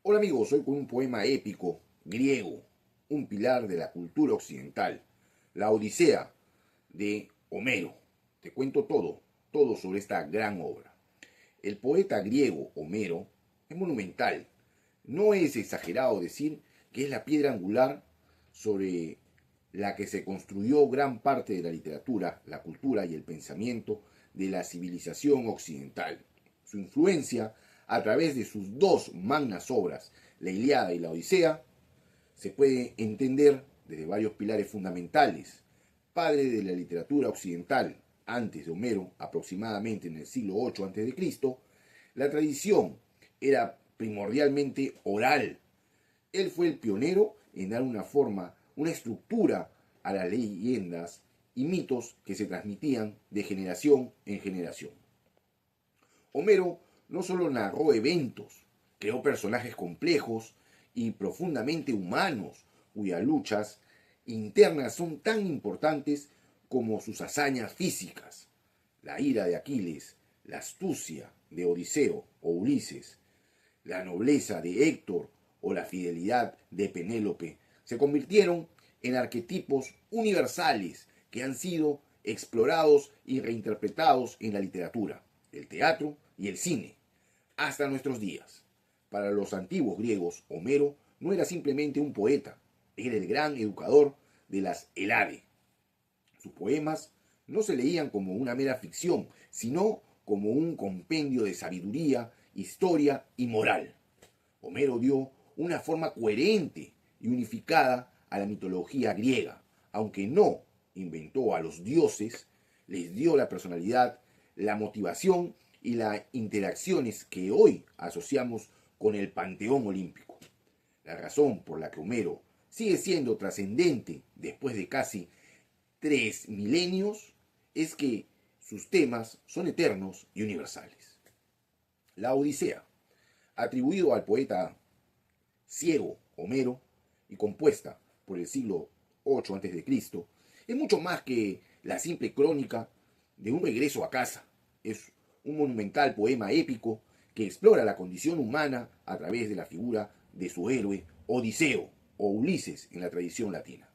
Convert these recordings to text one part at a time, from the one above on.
Hola amigos, hoy con un poema épico, griego, un pilar de la cultura occidental, la Odisea de Homero. Te cuento todo sobre esta gran obra. El poeta griego Homero es monumental. No es exagerado decir que es la piedra angular sobre la que se construyó gran parte de la literatura, la cultura y el pensamiento de la civilización occidental. Su influencia, a través de sus dos magnas obras, la Ilíada y la Odisea, se puede entender desde varios pilares fundamentales. Padre de la literatura occidental, antes de Homero, aproximadamente en el siglo VIII a.C., la tradición era primordialmente oral. Él fue el pionero en dar una forma, una estructura a las leyendas y mitos que se transmitían de generación en generación. Homero no solo narró eventos, creó personajes complejos y profundamente humanos, cuyas luchas internas son tan importantes como sus hazañas físicas. La ira de Aquiles, la astucia de Odiseo o Ulises, la nobleza de Héctor o la fidelidad de Penélope se convirtieron en arquetipos universales que han sido explorados y reinterpretados en la literatura, el teatro y el cine, hasta nuestros días. Para los antiguos griegos, Homero no era simplemente un poeta, era el gran educador de las Helade. Sus poemas no se leían como una mera ficción, sino como un compendio de sabiduría, historia y moral. Homero dio una forma coherente y unificada a la mitología griega, aunque no inventó a los dioses, les dio la personalidad, la motivación y las interacciones que hoy asociamos con el panteón olímpico. La razón por la que Homero sigue siendo trascendente después de casi 3 milenios es que sus temas son eternos y universales. La Odisea, atribuido al poeta ciego Homero y compuesta por el siglo VIII a.C., es mucho más que la simple crónica de un regreso a casa. Es un monumental poema épico que explora la condición humana a través de la figura de su héroe Odiseo o Ulises en la tradición latina.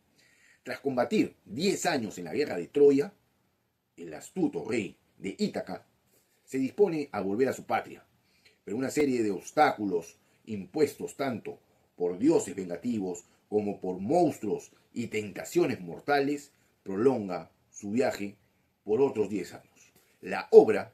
Tras combatir 10 años en la guerra de Troya, el astuto rey de Ítaca se dispone a volver a su patria, pero una serie de obstáculos impuestos tanto por dioses vengativos como por monstruos y tentaciones mortales prolonga su viaje por otros 10 años. La obra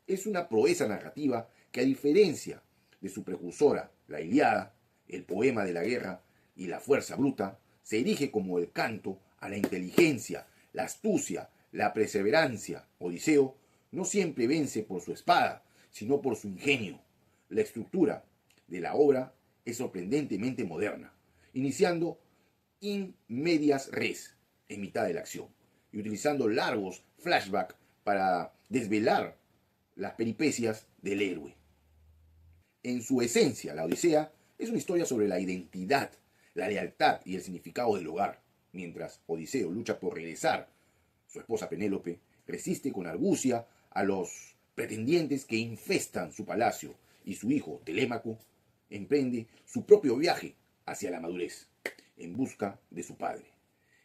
es una proeza narrativa que, a diferencia de su precursora, la Ilíada, el poema de la guerra y la fuerza bruta, se erige como el canto a la inteligencia, la astucia, la perseverancia. Odiseo no siempre vence por su espada, sino por su ingenio. La estructura de la obra es sorprendentemente moderna, iniciando in medias res, en mitad de la acción, y utilizando largos flashbacks para desvelar las peripecias del héroe. En su esencia, la Odisea es una historia sobre la identidad, la lealtad y el significado del hogar. Mientras Odiseo lucha por regresar, su esposa Penélope resiste con argucia a los pretendientes que infestan su palacio, y su hijo Telémaco emprende su propio viaje hacia la madurez, en busca de su padre.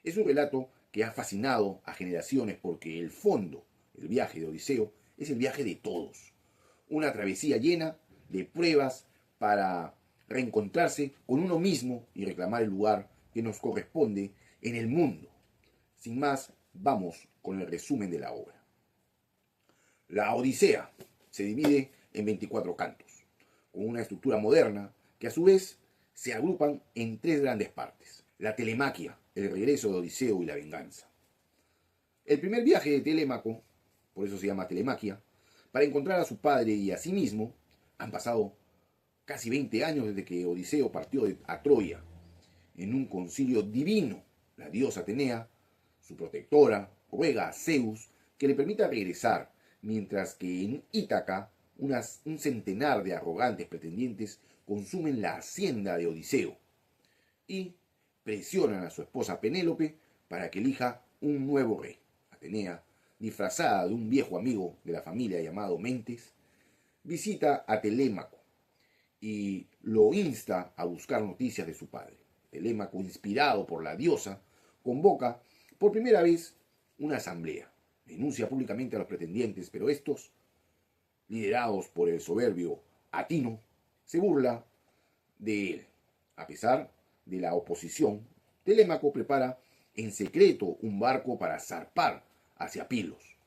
Es un relato que ha fascinado a generaciones porque el fondo, el viaje de Odiseo, es el viaje de todos. Una travesía llena de pruebas para reencontrarse con uno mismo y reclamar el lugar que nos corresponde en el mundo. Sin más, vamos con el resumen de la obra. La Odisea se divide en 24 cantos, con una estructura moderna que a su vez se agrupan en 3 grandes partes. La telemaquia, el regreso de Odiseo y la venganza. El primer viaje de Telémaco, por eso se llama telemaquia, para encontrar a su padre y a sí mismo. Han pasado casi 20 años desde que Odiseo partió a Troya. En un concilio divino, la diosa Atenea, su protectora, ruega a Zeus que le permita regresar, mientras que en Ítaca un centenar de arrogantes pretendientes consumen la hacienda de Odiseo y presionan a su esposa Penélope para que elija un nuevo rey. Atenea, disfrazada de un viejo amigo de la familia llamado Mentes, visita a Telémaco y lo insta a buscar noticias de su padre. Telémaco, inspirado por la diosa, convoca por primera vez una asamblea. Denuncia públicamente a los pretendientes, pero estos, liderados por el soberbio Atino, se burla de él. A pesar de la oposición, Telémaco prepara en secreto un barco para zarpar hacia Pilos.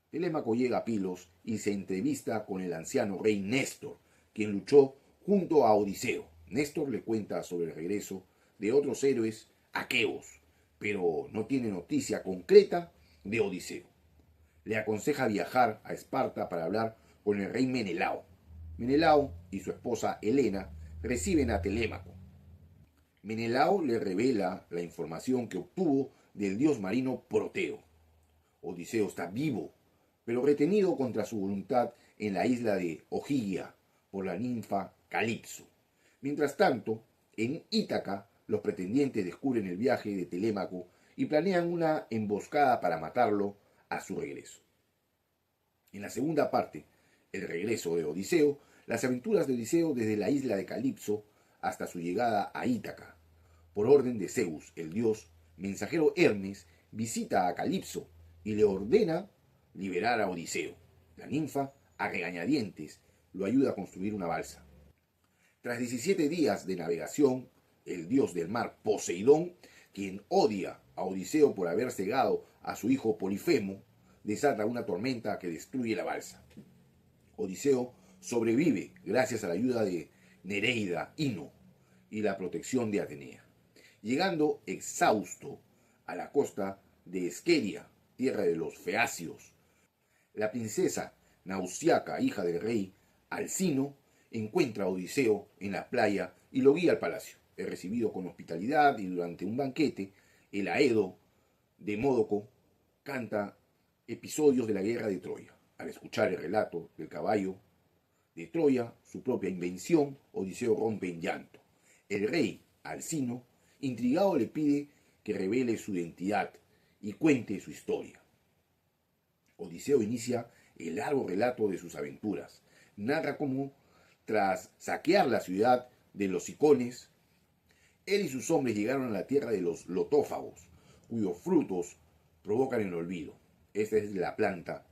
Telémaco llega a Pilos y se entrevista con el anciano rey Néstor, quien luchó junto a Odiseo. Néstor le cuenta sobre el regreso de otros héroes aqueos, pero no tiene noticia concreta de Odiseo. Le aconseja viajar a Esparta para hablar con el rey Menelao. Menelao y su esposa Helena reciben a Telémaco. Menelao le revela la información que obtuvo del dios marino Proteo. Odiseo está vivo, pero retenido contra su voluntad en la isla de Ogygia por la ninfa Calipso. Mientras tanto, en Ítaca, los pretendientes descubren el viaje de Telémaco y planean una emboscada para matarlo a su regreso. En la segunda parte, el regreso de Odiseo, las aventuras de Odiseo desde la isla de Calipso hasta su llegada a Ítaca. Por orden de Zeus, el dios, mensajero Hermes visita a Calipso y le ordena liberar a Odiseo. La ninfa, a regañadientes, lo ayuda a construir una balsa. Tras 17 días de navegación, el dios del mar, Poseidón, quien odia a Odiseo por haber cegado a su hijo Polifemo, desata una tormenta que destruye la balsa. Odiseo sobrevive gracias a la ayuda de Nereida, Ino y la protección de Atenea. Llegando exhausto a la costa de Esqueria, tierra de los feacios, la princesa Nausiaca, hija del rey Alcino, encuentra a Odiseo en la playa y lo guía al palacio. Es recibido con hospitalidad y durante un banquete, el Aedo de Módoco canta episodios de la guerra de Troya. Al escuchar el relato del caballo de Troya, su propia invención, Odiseo rompe en llanto. El rey Alcino, intrigado, le pide que revele su identidad y cuente su historia. Odiseo inicia el largo relato de sus aventuras. Narra cómo, tras saquear la ciudad de los Icones, él y sus hombres llegaron a la tierra de los lotófagos, cuyos frutos provocan el olvido. Esta es la planta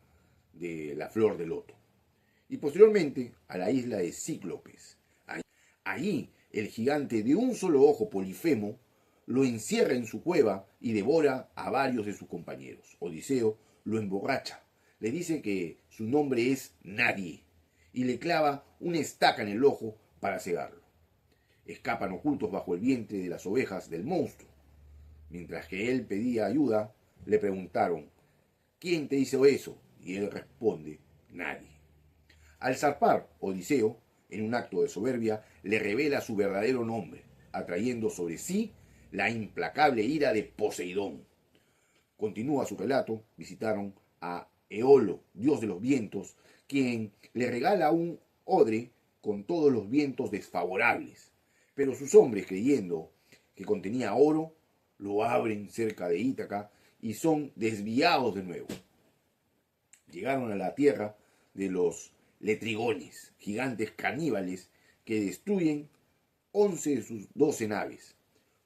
de la flor de loto. Y posteriormente a la isla de Cíclopes. Allí el gigante de un solo ojo, Polifemo, lo encierra en su cueva y devora a varios de sus compañeros. Odiseo lo emborracha, le dice que su nombre es Nadie y le clava una estaca en el ojo para cegarlo. Escapan ocultos bajo el vientre de las ovejas del monstruo. Mientras que él pedía ayuda, le preguntaron: ¿quién te hizo eso? Y él responde: nadie. Al zarpar, Odiseo, en un acto de soberbia, le revela su verdadero nombre, atrayendo sobre sí la implacable ira de Poseidón. Continúa su relato. Visitaron a Eolo, dios de los vientos, quien le regala un odre con todos los vientos desfavorables. Pero sus hombres, creyendo que contenía oro, lo abren cerca de Ítaca y son desviados de nuevo. Llegaron a la tierra de los letrigones, gigantes caníbales que destruyen 11 de sus 12 naves.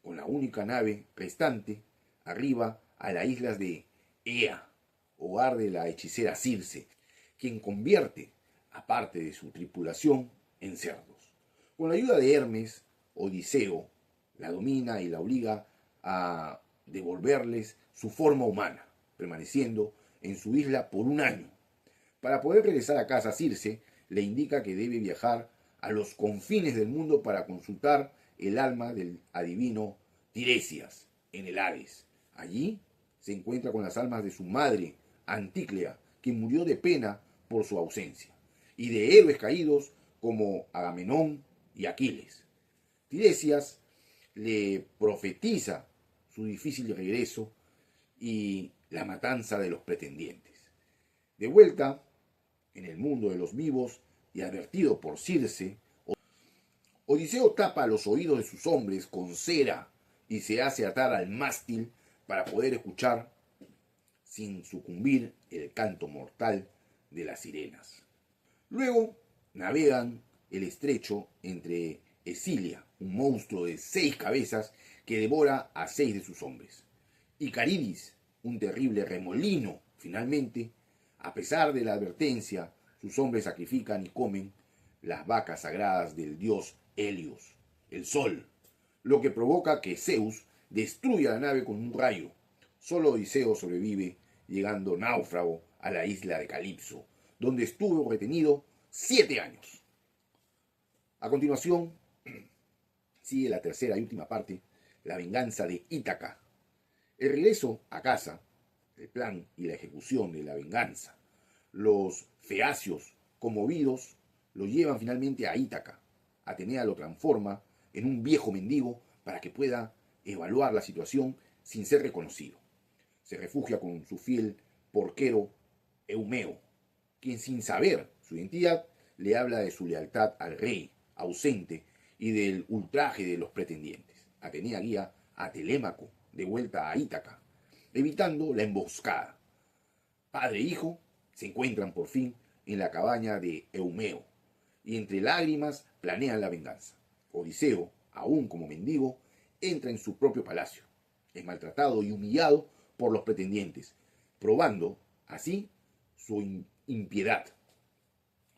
Con la única nave restante, arriba a las islas de Ea, hogar de la hechicera Circe, quien convierte a parte de su tripulación en cerdos. Con la ayuda de Hermes, Odiseo la domina y la obliga a devolverles su forma humana, permaneciendo en su isla por un año. Para poder regresar a casa, Circe le indica que debe viajar a los confines del mundo para consultar el alma del adivino Tiresias en el Hades. Allí se encuentra con las almas de su madre, Antíclea, que murió de pena por su ausencia, y de héroes caídos como Agamenón y Aquiles. Tiresias le profetiza su difícil regreso y la matanza de los pretendientes. De vuelta en el mundo de los vivos y advertido por Circe, Odiseo tapa los oídos de sus hombres con cera y se hace atar al mástil para poder escuchar sin sucumbir el canto mortal de las sirenas. Luego navegan el estrecho entre Escilia, un monstruo de 6 cabezas que devora a 6 de sus hombres, y Caridis, un terrible remolino. Finalmente, a pesar de la advertencia, sus hombres sacrifican y comen las vacas sagradas del dios Helios, el sol, lo que provoca que Zeus destruya la nave con un rayo. Solo Odiseo sobrevive, llegando náufrago a la isla de Calipso, donde estuvo retenido 7 años. A continuación, sigue la tercera y última parte, la venganza de Ítaca. El regreso a casa, el plan y la ejecución de la venganza. Los feacios, conmovidos, lo llevan finalmente a Ítaca. Atenea lo transforma en un viejo mendigo para que pueda evaluar la situación sin ser reconocido. Se refugia con su fiel porquero Eumeo, quien sin saber su identidad le habla de su lealtad al rey ausente y del ultraje de los pretendientes. Atenea guía a Telémaco de vuelta a Ítaca, evitando la emboscada. Padre e hijo se encuentran por fin en la cabaña de Eumeo y entre lágrimas planean la venganza. Odiseo, aún como mendigo, entra en su propio palacio. Es maltratado y humillado por los pretendientes, probando así su impiedad.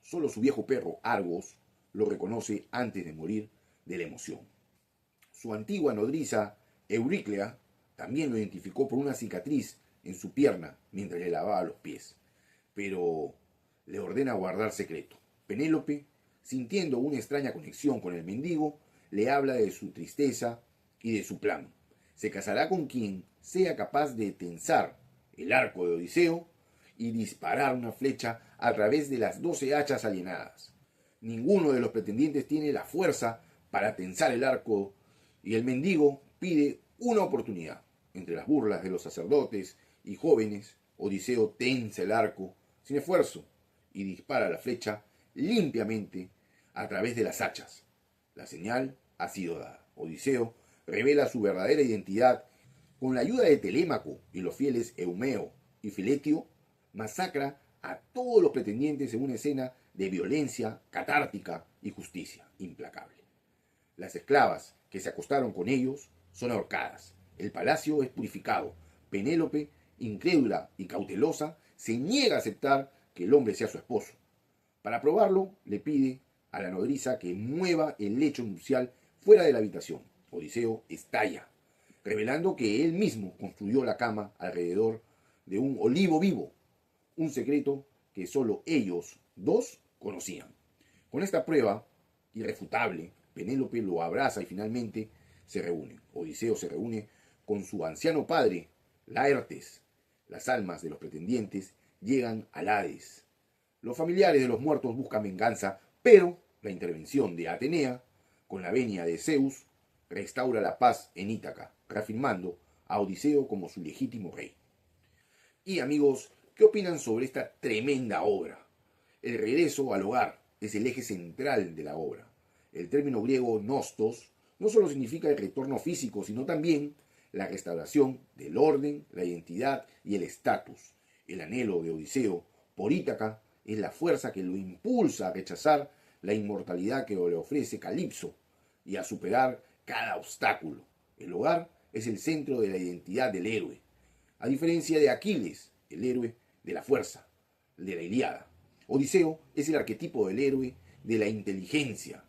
Solo su viejo perro, Argos, lo reconoce antes de morir de la emoción. Su antigua nodriza, Euriclea, también lo identificó por una cicatriz en su pierna mientras le lavaba los pies, pero le ordena guardar secreto. Penélope, sintiendo una extraña conexión con el mendigo, le habla de su tristeza y de su plan. Se casará con quien sea capaz de tensar el arco de Odiseo y disparar una flecha a través de las 12 hachas alienadas. Ninguno de los pretendientes tiene la fuerza para tensar el arco y el mendigo pide una oportunidad. Entre las burlas de los sacerdotes y jóvenes, Odiseo tensa el arco sin esfuerzo y dispara la flecha limpiamente a través de las hachas. La señal ha sido dada. Odiseo revela su verdadera identidad. Con la ayuda de Telémaco y los fieles Eumeo y Filetio, masacra a todos los pretendientes en una escena de violencia catártica y justicia implacable. Las esclavas que se acostaron con ellos son ahorcadas. El palacio es purificado. Penélope, incrédula y cautelosa, se niega a aceptar que el hombre sea su esposo. Para probarlo, le pide a la nodriza que mueva el lecho nupcial fuera de la habitación. Odiseo estalla, revelando que él mismo construyó la cama alrededor de un olivo vivo, un secreto que solo ellos dos conocían. Con esta prueba irrefutable, Penélope lo abraza y finalmente se reúnen. Odiseo se reúne con su anciano padre, Laertes. Las almas de los pretendientes llegan al Hades. Los familiares de los muertos buscan venganza, pero la intervención de Atenea, con la venia de Zeus, restaura la paz en Ítaca, reafirmando a Odiseo como su legítimo rey. Y amigos, ¿qué opinan sobre esta tremenda obra? El regreso al hogar es el eje central de la obra. El término griego nostos no solo significa el retorno físico, sino también la restauración del orden, la identidad y el estatus. El anhelo de Odiseo por Ítaca es la fuerza que lo impulsa a rechazar la inmortalidad que le ofrece Calipso y a superar cada obstáculo. El hogar es el centro de la identidad del héroe, a diferencia de Aquiles, el héroe de la fuerza, de la Ilíada. Odiseo es el arquetipo del héroe de la inteligencia.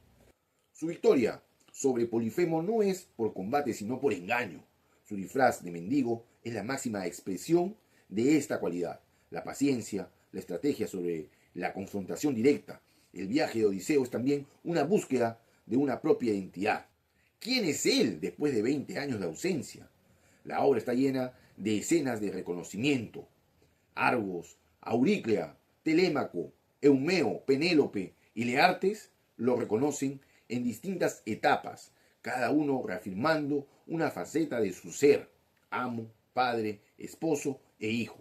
Su victoria sobre Polifemo no es por combate, sino por engaño. Su disfraz de mendigo es la máxima expresión de esta cualidad. La paciencia, la estrategia sobre la confrontación directa. El viaje de Odiseo es también una búsqueda de una propia identidad. ¿Quién es él después de 20 años de ausencia? La obra está llena de escenas de reconocimiento. Argos, Euriclea, Telémaco, Eumeo, Penélope y Laertes lo reconocen en distintas etapas, cada uno reafirmando una faceta de su ser, amo, padre, esposo e hijo.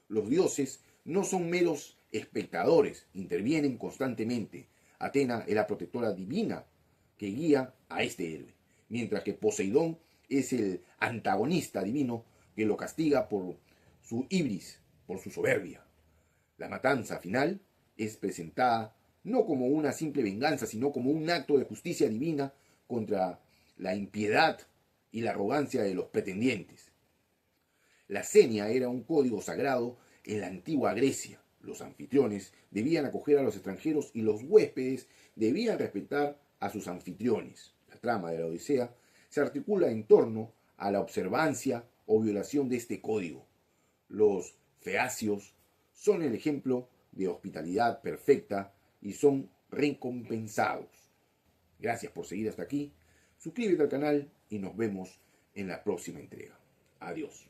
Los dioses no son meros espectadores, intervienen constantemente. Atena es la protectora divina que guía a este héroe, mientras que Poseidón es el antagonista divino que lo castiga por su ibris, por su soberbia. La matanza final es presentada no como una simple venganza, sino como un acto de justicia divina contra la impiedad y la arrogancia de los pretendientes. La senia era un código sagrado en la antigua Grecia. Los anfitriones debían acoger a los extranjeros y los huéspedes debían respetar a sus anfitriones. La trama de la Odisea se articula en torno a la observancia o violación de este código. Los feacios son el ejemplo de hospitalidad perfecta y son recompensados. Gracias por seguir hasta aquí. Suscríbete al canal y nos vemos en la próxima entrega. Adiós.